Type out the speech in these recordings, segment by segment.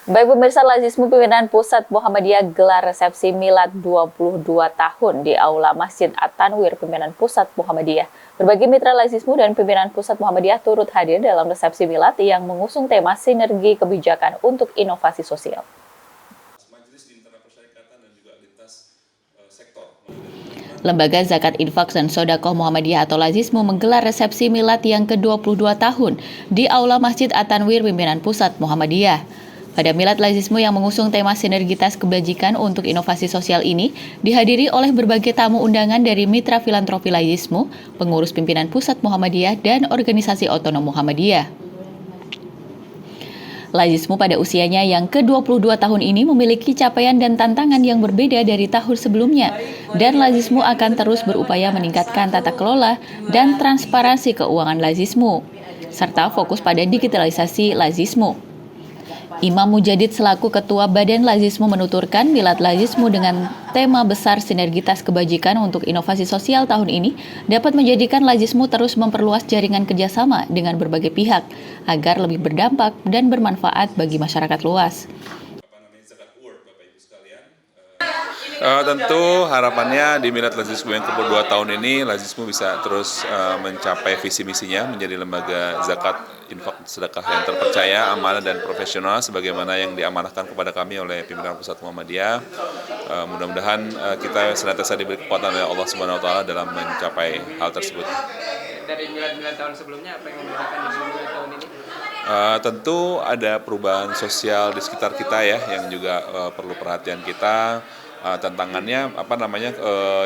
Baik pemirsa, Lazismu Pimpinan Pusat Muhammadiyah gelar resepsi milad 22 tahun di Aula Masjid At-Tanwir Pimpinan Pusat Muhammadiyah. Berbagai mitra Lazismu dan Pimpinan Pusat Muhammadiyah turut hadir dalam resepsi milad yang mengusung tema sinergi kebijakan untuk inovasi sosial. Lembaga Zakat Infak dan Sodakoh Muhammadiyah atau Lazismu menggelar resepsi milad yang ke-22 tahun di Aula Masjid At-Tanwir Pimpinan Pusat Muhammadiyah. Pada milad Lazismu yang mengusung tema sinergitas kebajikan untuk inovasi sosial ini dihadiri oleh berbagai tamu undangan dari mitra filantropi Lazismu, pengurus pimpinan Pusat Muhammadiyah, dan organisasi otonom Muhammadiyah. Lazismu pada usianya yang ke-22 tahun ini memiliki capaian dan tantangan yang berbeda dari tahun sebelumnya, dan Lazismu akan terus berupaya meningkatkan tata kelola dan transparansi keuangan Lazismu, serta fokus pada digitalisasi Lazismu. Imam Mujadid selaku Ketua Badan Lazismu menuturkan milad Lazismu dengan tema besar sinergitas kebajikan untuk inovasi sosial tahun ini dapat menjadikan Lazismu terus memperluas jaringan kerjasama dengan berbagai pihak agar lebih berdampak dan bermanfaat bagi masyarakat luas. Tentu harapannya di milad Lazismu yang ke-2 tahun ini Lazismu bisa terus mencapai visi misinya menjadi lembaga zakat infak sedekah yang terpercaya, amanah dan profesional sebagaimana yang diamanahkan kepada kami oleh pimpinan Pusat Muhammadiyah. Mudah-mudahan kita senantiasa diberi kekuatan oleh Allah Subhanahu wa taala dalam mencapai hal tersebut. Dari milad-milad tahun sebelumnya apa yang membedakan di milad tahun ini? Tentu ada perubahan sosial di sekitar kita ya yang juga perlu perhatian kita. Tantangannya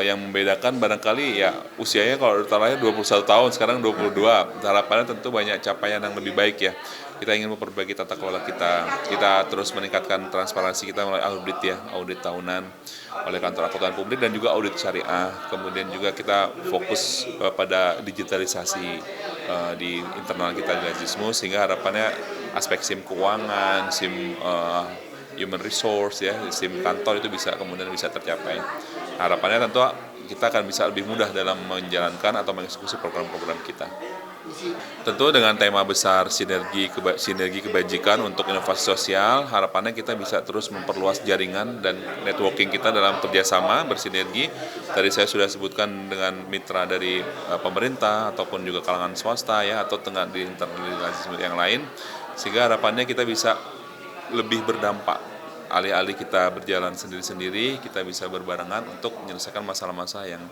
yang membedakan barangkali ya usianya kalau utamanya 21 tahun sekarang 22. Harapannya tentu banyak capaian yang lebih baik ya. Kita ingin memperbaiki tata kelola kita terus meningkatkan transparansi kita melalui audit tahunan oleh kantor akuntan publik dan juga audit syariah. Kemudian juga kita fokus pada digitalisasi di internal kita di Lazismu sehingga harapannya aspek SIM keuangan, SIM human resource ya, SIM kantor itu kemudian bisa tercapai. Harapannya tentu kita akan bisa lebih mudah dalam menjalankan atau mengeksekusi program-program kita. Tentu dengan tema besar sinergi kebajikan untuk inovasi sosial, harapannya kita bisa terus memperluas jaringan dan networking kita dalam kerjasama bersinergi. Tadi saya sudah sebutkan dengan mitra dari pemerintah ataupun juga kalangan swasta ya atau di internal yang lain, sehingga harapannya kita bisa lebih berdampak. Alih-alih kita berjalan sendiri-sendiri, kita bisa berbarengan untuk menyelesaikan masalah-masalah yang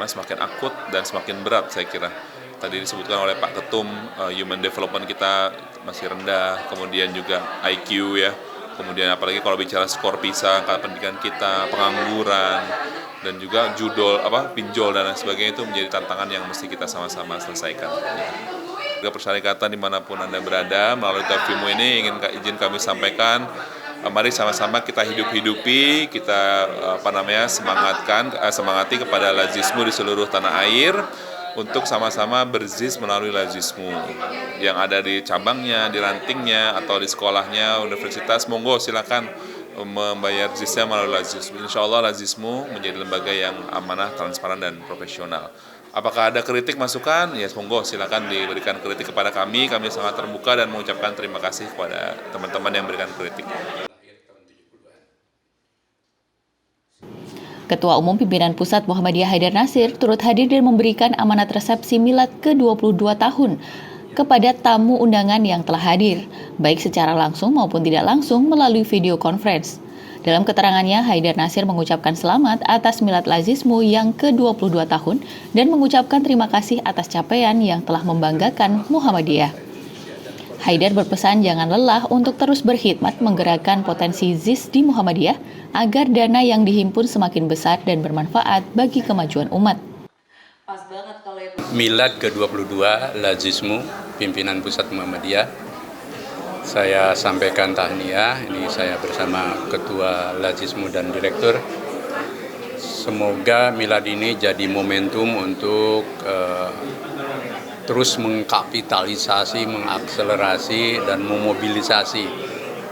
semakin akut dan semakin berat saya kira. Tadi disebutkan oleh Pak Ketum, human development kita masih rendah, kemudian juga IQ ya, kemudian apalagi kalau bicara skor PISA, angka pendidikan kita, pengangguran, dan juga pinjol dan lain sebagainya itu menjadi tantangan yang mesti kita sama-sama selesaikan. Persyarikatan dimanapun Anda berada, melalui TVMU ini izin kami sampaikan, mari sama-sama kita hidupi, kita semangati kepada Lazismu di seluruh tanah air untuk sama-sama berzis melalui Lazismu yang ada di cabangnya, di rantingnya atau di sekolahnya, universitas. Monggo silakan membayar zisnya melalui Lazismu. Insya Allah Lazismu menjadi lembaga yang amanah, transparan dan profesional. Apakah ada kritik masukan? Ya, monggo silakan diberikan kritik kepada kami. Kami sangat terbuka dan mengucapkan terima kasih kepada teman-teman yang memberikan kritik. Ketua Umum Pimpinan Pusat Muhammadiyah Haidar Nasir turut hadir dan memberikan amanat resepsi milad ke-22 tahun kepada tamu undangan yang telah hadir, baik secara langsung maupun tidak langsung melalui video conference. Dalam keterangannya, Haidar Nasir mengucapkan selamat atas milad Lazismu yang ke-22 tahun dan mengucapkan terima kasih atas capaian yang telah membanggakan Muhammadiyah. Haidar berpesan jangan lelah untuk terus berkhidmat menggerakkan potensi ZIS di Muhammadiyah agar dana yang dihimpun semakin besar dan bermanfaat bagi kemajuan umat. Milad ke-22 Lazismu Pimpinan Pusat Muhammadiyah. Saya sampaikan tahniah, ini saya bersama Ketua Lazismu dan Direktur. Semoga milad ini jadi momentum untuk terus mengkapitalisasi, mengakselerasi, dan memobilisasi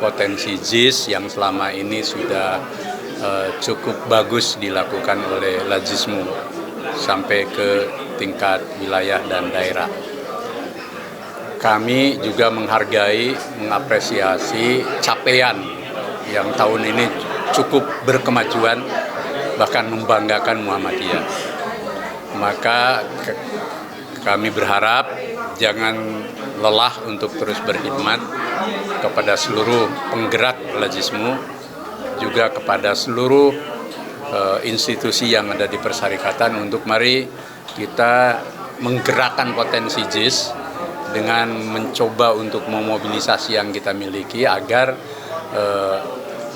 potensi ZIS yang selama ini sudah cukup bagus dilakukan oleh Lazismu sampai ke tingkat wilayah dan daerah. kami juga menghargai, mengapresiasi capaian yang tahun ini cukup berkemajuan, bahkan membanggakan Muhammadiyah. Maka kami berharap jangan lelah untuk terus berkhidmat kepada seluruh penggerak Lajismu, juga kepada seluruh institusi yang ada di persyarikatan untuk mari kita menggerakkan potensi JIS dengan mencoba untuk memobilisasi yang kita miliki agar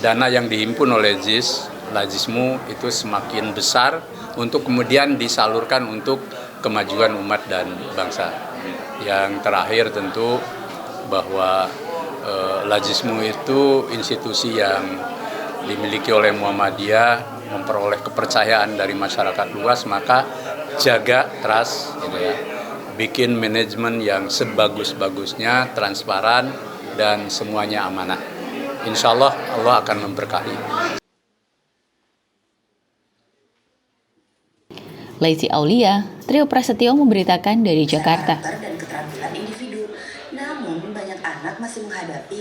dana yang dihimpun oleh JIS, Lajismu itu semakin besar untuk kemudian disalurkan untuk kemajuan umat dan bangsa. Yang terakhir tentu bahwa Lajismu itu institusi yang dimiliki oleh Muhammadiyah, memperoleh kepercayaan dari masyarakat luas, maka jaga trust, gitu ya. Bikin manajemen yang sebagus-bagusnya, transparan, dan semuanya amanah. Insya Allah, Allah akan memberkahi. Lazy Aulia, Trio Prasetyo memberitakan dari Jakarta. Dan keterampilan individu. Namun banyak anak masih menghadapi